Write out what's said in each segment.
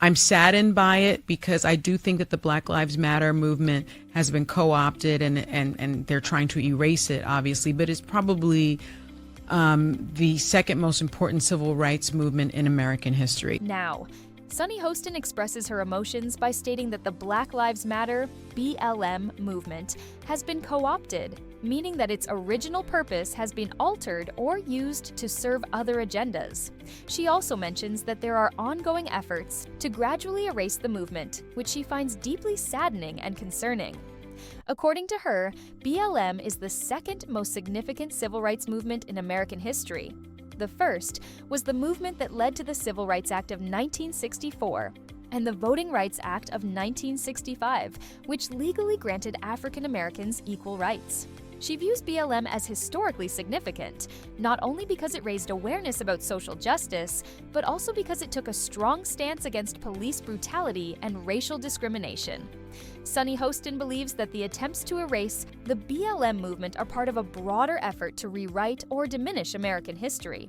I'm saddened by it because I do think that the Black Lives Matter movement has been co-opted and they're trying to erase it, obviously, but it's probably the second most important civil rights movement in American history. Now, Sunny Hostin expresses her emotions by stating that the Black Lives Matter BLM movement has been co-opted, meaning that its original purpose has been altered or used to serve other agendas. She also mentions that there are ongoing efforts to gradually erase the movement, which she finds deeply saddening and concerning. According to her, BLM is the second most significant civil rights movement in American history. The first was the movement that led to the Civil Rights Act of 1964 and the Voting Rights Act of 1965, which legally granted African Americans equal rights. She views BLM as historically significant, not only because it raised awareness about social justice, but also because it took a strong stance against police brutality and racial discrimination. Sunny Hostin believes that the attempts to erase the BLM movement are part of a broader effort to rewrite or diminish American history.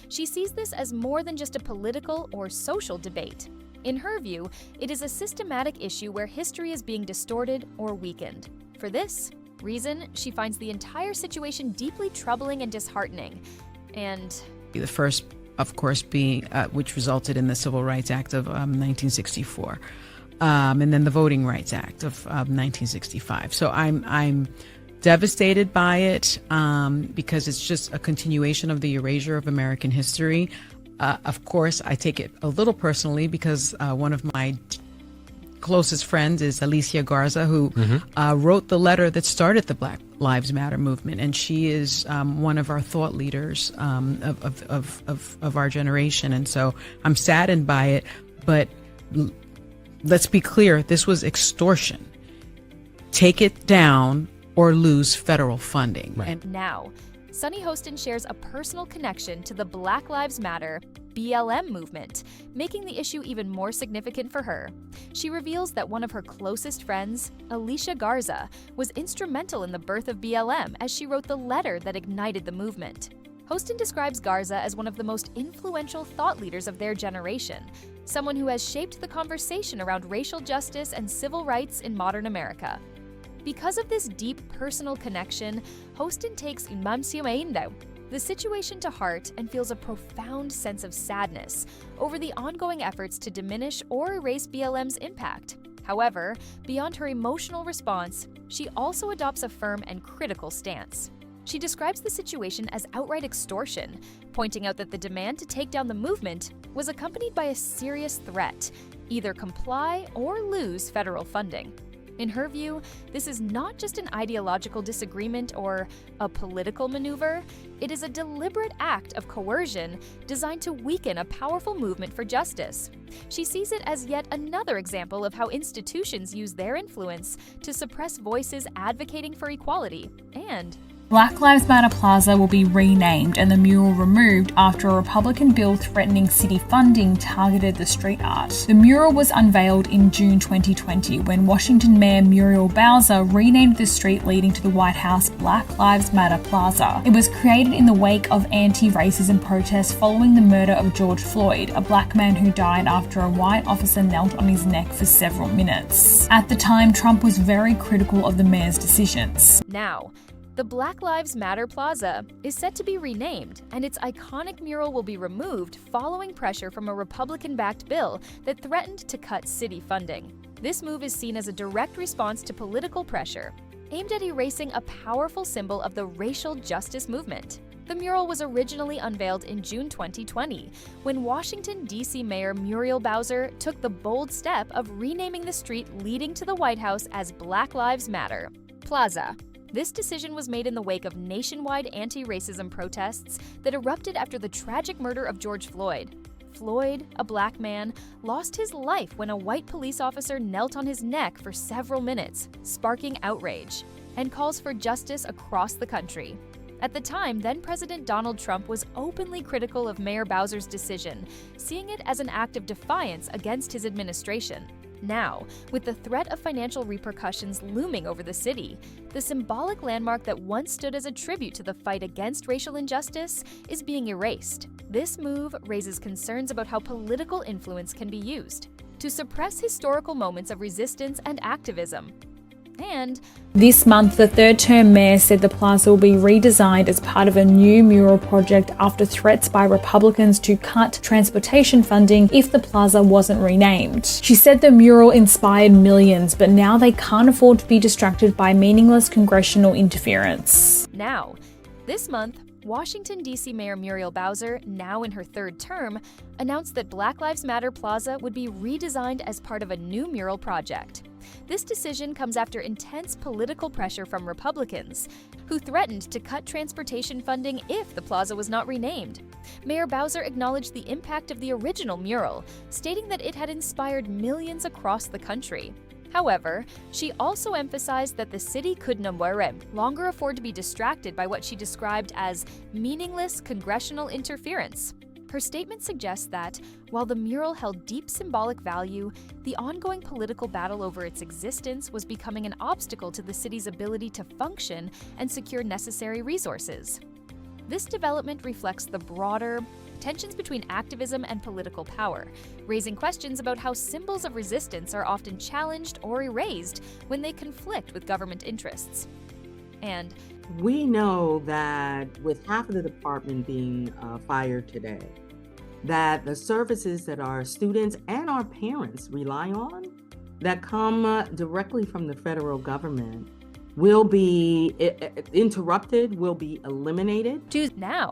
She sees this as more than just a political or social debate. In her view, it is a systematic issue where history is being distorted or weakened. For this reason, she finds the entire situation deeply troubling and disheartening. And the first, of course, being which resulted in the Civil Rights Act of 1964, and then the Voting Rights Act of 1965. So I'm devastated by it because it's just a continuation of the erasure of American history. Of course, I take it a little personally because one of my closest friends is Alicia Garza, who wrote the letter that started the Black Lives Matter movement, and she is one of our thought leaders of our generation. And so I'm saddened by it, but let's be clear, this was extortion. Take it down or lose federal funding. Right. And now, Sunny Hostin shares a personal connection to the Black Lives Matter BLM movement, making the issue even more significant for her. She reveals that one of her closest friends, Alicia Garza, was instrumental in the birth of BLM as she wrote the letter that ignited the movement. Hostin describes Garza as one of the most influential thought leaders of their generation, someone who has shaped the conversation around racial justice and civil rights in modern America. Because of this deep personal connection, Hostin takes the situation to heart and feels a profound sense of sadness over the ongoing efforts to diminish or erase BLM's impact. However, beyond her emotional response, she also adopts a firm and critical stance. She describes the situation as outright extortion, pointing out that the demand to take down the movement was accompanied by a serious threat: either comply or lose federal funding. In her view, this is not just an ideological disagreement or a political maneuver, it is a deliberate act of coercion designed to weaken a powerful movement for justice. She sees it as yet another example of how institutions use their influence to suppress voices advocating for equality and Black Lives Matter Plaza will be renamed and the mural removed after a Republican bill threatening city funding targeted the street art. The mural was unveiled in June 2020 when Washington Mayor Mural renamed the street leading to the White House Black Lives Matter Plaza. It was created in the wake of anti-racism protests following the murder of George Floyd, a black man who died after a white officer knelt on his neck for several minutes. At the time, Trump was very critical of the mayor's decisions. Now, the Black Lives Matter Plaza is set to be renamed, and its iconic mural will be removed following pressure from a Republican-backed bill that threatened to cut city funding. This move is seen as a direct response to political pressure, aimed at erasing a powerful symbol of the racial justice movement. The mural was originally unveiled in June 2020, when Washington, D.C. Mayor Muriel Bowser took the bold step of renaming the street leading to the White House as Black Lives Matter Plaza. This decision was made in the wake of nationwide anti-racism protests that erupted after the tragic murder of George Floyd. Floyd, a black man, lost his life when a white police officer knelt on his neck for several minutes, sparking outrage and calls for justice across the country. At the time, then-President Donald Trump was openly critical of Mayor Bowser's decision, seeing it as an act of defiance against his administration. Now, with the threat of financial repercussions looming over the city, the symbolic landmark that once stood as a tribute to the fight against racial injustice is being erased. This move raises concerns about how political influence can be used. to suppress historical moments of resistance and activism. And this month, the third-term mayor said the plaza will be redesigned as part of a new mural project after threats by Republicans to cut transportation funding if the plaza wasn't renamed. She said the mural inspired millions, but now they can't afford to be distracted by meaningless congressional interference. now, this month, Washington, D.C. Mayor Muriel Bowser, now in her third term, announced that Black Lives Matter Plaza would be redesigned as part of a new mural project. This decision comes after intense political pressure from Republicans, who threatened to cut transportation funding if the plaza was not renamed. Mayor Bowser acknowledged the impact of the original mural, stating that it had inspired millions across the country. However, she also emphasized that the city could no longer afford to be distracted by what she described as meaningless congressional interference. Her statement suggests that, while the mural held deep symbolic value, the ongoing political battle over its existence was becoming an obstacle to the city's ability to function and secure necessary resources. This development reflects the broader tensions between activism and political power, raising questions about how symbols of resistance are often challenged or erased when they conflict with government interests. And we know that with half of the department being fired today, that the services that our students and our parents rely on that come directly from the federal government will be interrupted, will be eliminated. Now,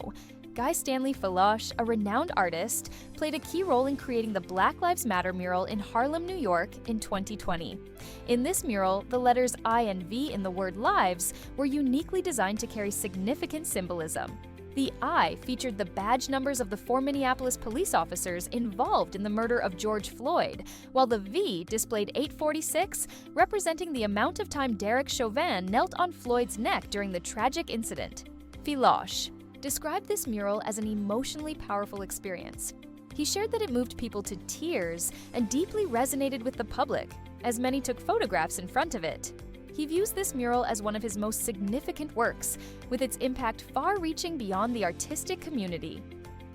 Guy Stanley Filoche, a renowned artist, played a key role in creating the Black Lives Matter mural in Harlem, New York in 2020. In this mural, the letters I and V in the word lives were uniquely designed to carry significant symbolism. The I featured the badge numbers of the 4 Minneapolis police officers involved in the murder of George Floyd, while the V displayed 846, representing the amount of time Derek Chauvin knelt on Floyd's neck during the tragic incident. Filoche described this mural as an emotionally powerful experience. He shared that it moved people to tears and deeply resonated with the public, as many took photographs in front of it. He views this mural as one of his most significant works, with its impact far-reaching beyond the artistic community.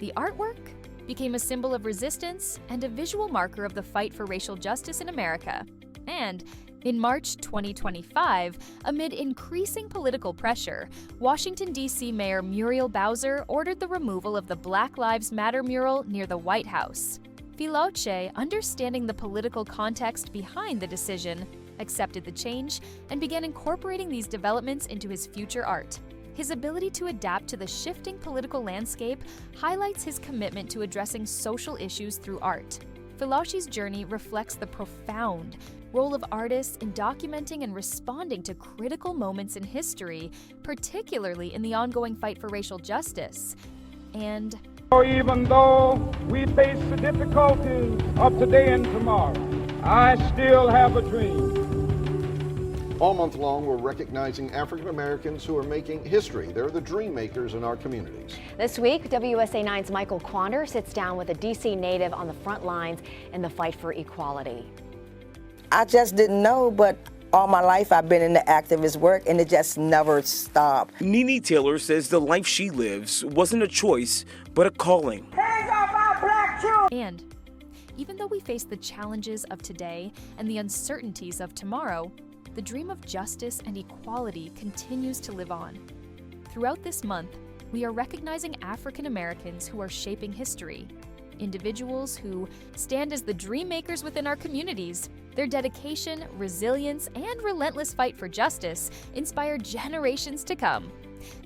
The artwork became a symbol of resistance and a visual marker of the fight for racial justice in America. And in March 2025, amid increasing political pressure, Washington, D.C. Mayor Muriel Bowser ordered the removal of the Black Lives Matter mural near the White House. Filoche, understanding the political context behind the decision, accepted the change and began incorporating these developments into his future art. His ability to adapt to the shifting political landscape highlights his commitment to addressing social issues through art. Filoche's journey reflects the profound role of artists in documenting and responding to critical moments in history, particularly in the ongoing fight for racial justice. And even though we face the difficulties of today and tomorrow, I still have a dream. All month long, we're recognizing African Americans who are making history. They're the dream makers in our communities. This week, WUSA 9's Michael Quander sits down with a D.C. native on the front lines in the fight for equality. I just didn't know, but all my life I've been in the activist work and it just never stopped. Nene Taylor says the life she lives wasn't a choice, but a calling. Hands off our black children! And even though we face the challenges of today and the uncertainties of tomorrow, the dream of justice and equality continues to live on. Throughout this month, we are recognizing African Americans who are shaping history, individuals who stand as the dream makers within our communities. Their dedication, resilience, and relentless fight for justice inspire generations to come.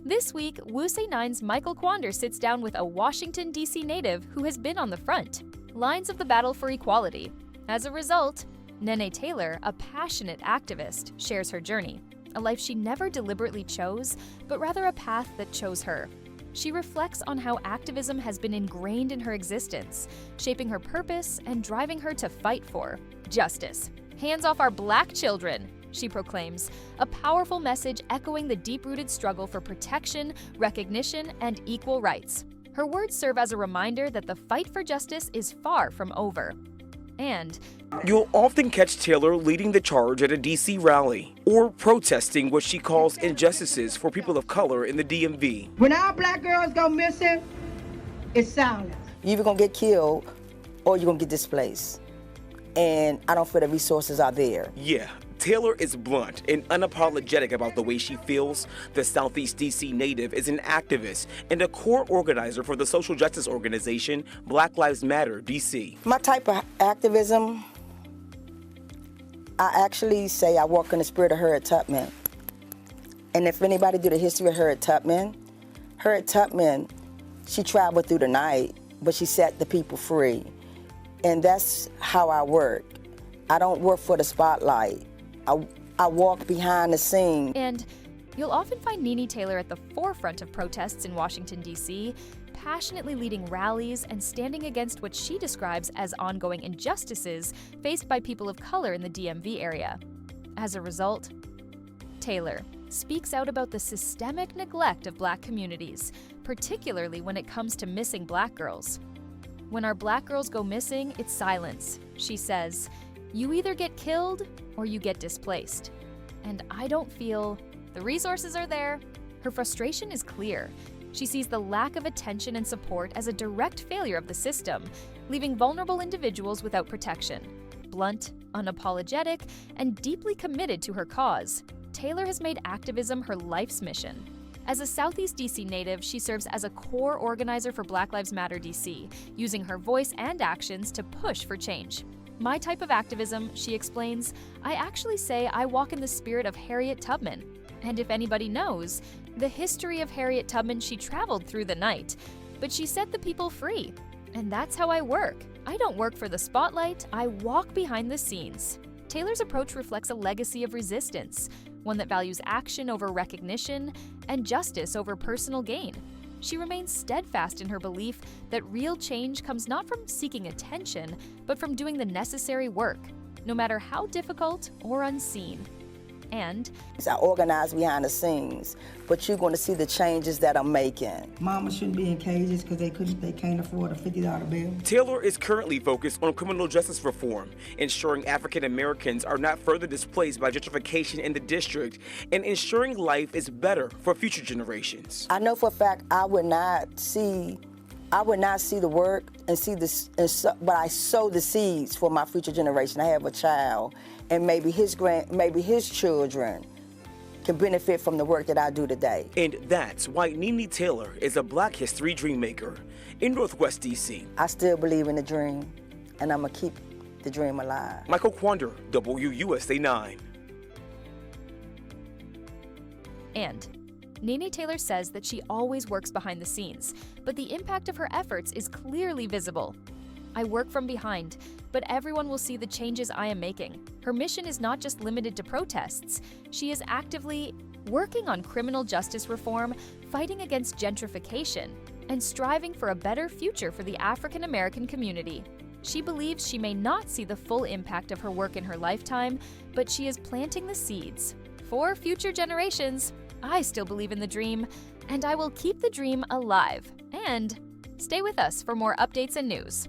This week, WUSA 9's Michael Quander sits down with a Washington, D.C. native who has been on the front lines of the battle for equality. As a result, Nene Taylor, a passionate activist, shares her journey, a life she never deliberately chose, but rather a path that chose her. She reflects on how activism has been ingrained in her existence, shaping her purpose and driving her to fight for justice. Hands off our black children, she proclaims, a powerful message echoing the deep-rooted struggle for protection, recognition, and equal rights. Her words serve as a reminder that the fight for justice is far from over. And you'll often catch Taylor leading the charge at a D.C. rally or protesting what she calls injustices for people of color in the DMV. When our black girls go missing, it's silence. You're either gonna get killed or you're gonna get displaced. and I don't feel the resources are there. Yeah, Taylor is blunt and unapologetic about the way she feels. The Southeast DC native is an activist and a core organizer for the social justice organization Black Lives Matter DC. My type of activism, I actually say I walk in the spirit of Harriet Tubman. And if anybody do the history of Harriet Tubman, she traveled through the night, but she set the people free. And that's how I work. I don't work for the spotlight. I walk behind the scene. And you'll often find Nene Taylor at the forefront of protests in Washington, D.C., passionately leading rallies and standing against what she describes as ongoing injustices faced by people of color in the DMV area. As a result, Taylor speaks out about the systemic neglect of Black communities, particularly when it comes to missing Black girls. When our Black girls go missing, it's silence. She says, you either get killed or you get displaced. And I don't feel the resources are there. Her frustration is clear. She sees the lack of attention and support as a direct failure of the system, leaving vulnerable individuals without protection. Blunt, unapologetic, and deeply committed to her cause, Taylor has made activism her life's mission. As a Southeast DC native, she serves as a core organizer for Black Lives Matter DC, using her voice and actions to push for change. My type of activism, she explains, I actually say I walk in the spirit of Harriet Tubman. And if anybody knows, the history of Harriet Tubman, she traveled through the night, but she set the people free. And that's how I work. I don't work for the spotlight, I walk behind the scenes. Taylor's approach reflects a legacy of resistance, one that values action over recognition and justice over personal gain. She remains steadfast in her belief that real change comes not from seeking attention, but from doing the necessary work, no matter how difficult or unseen. And I organize behind the scenes, but you're going to see the changes that I'm making. Mama shouldn't be in cages because they can't afford a $50 bill. Taylor is currently focused on criminal justice reform, ensuring African Americans are not further displaced by gentrification in the district, and ensuring life is better for future generations. I know for a fact I would not see the work and see this, but I sow the seeds for my future generation. I have a child, and maybe his children can benefit from the work that I do today. And that's why Nene Taylor is a Black History Dreammaker in Northwest DC. I still believe in the dream, and I'm gonna keep the dream alive. Michael Quander, WUSA 9. And Nene Taylor says that she always works behind the scenes, but the impact of her efforts is clearly visible. I work from behind, but everyone will see the changes I am making. Her mission is not just limited to protests. She is actively working on criminal justice reform, fighting against gentrification, and striving for a better future for the African American community. She believes she may not see the full impact of her work in her lifetime, but she is planting the seeds for future generations. I still believe in the dream, and I will keep the dream alive. And stay with us for more updates and news.